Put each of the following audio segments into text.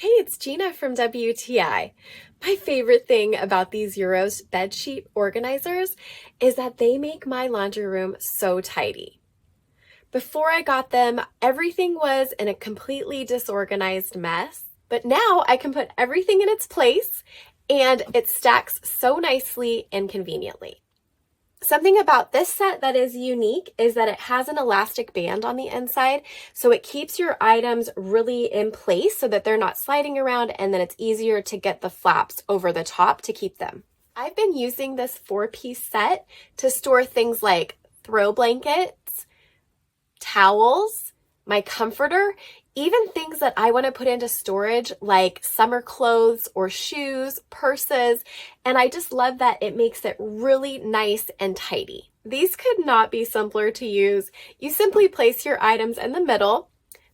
Hey, it's Gina from WTI. My favorite thing about these YUOROS bedsheet organizers is that they make my laundry room so tidy. Before I got them, everything was in a completely disorganized mess, but now I can put everything in its place and it stacks so nicely and conveniently. Something about this set that is unique is that it has an elastic band on the inside, so it keeps your items really in place so that they're not sliding around, and then it's easier to get the flaps over the top to keep them. I've been using this 4-piece set to store things like throw blankets, towels, my comforter, even things that I want to put into storage like summer clothes or shoes, purses, and I just love that it makes it really nice and tidy. These could not be simpler to use. You simply place your items in the middle,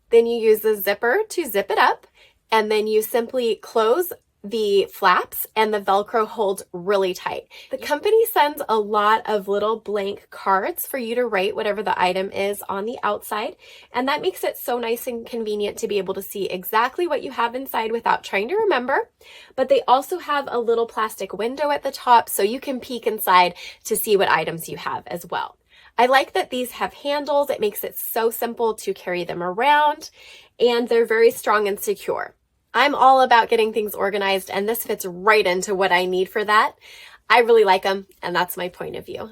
then you use the zipper to zip it up, and then you simply close the flaps and the Velcro holds really tight. The company sends a lot of little blank cards for you to write whatever the item is on the outside, and that makes it so nice and convenient to be able to see exactly what you have inside without trying to remember. But they also have a little plastic window at the top so you can peek inside to see what items you have as well. I like that these have handles. It makes it so simple to carry them around, and they're very strong and secure. I'm all about getting things organized, and this fits right into what I need for that. I really like them, and that's my point of view.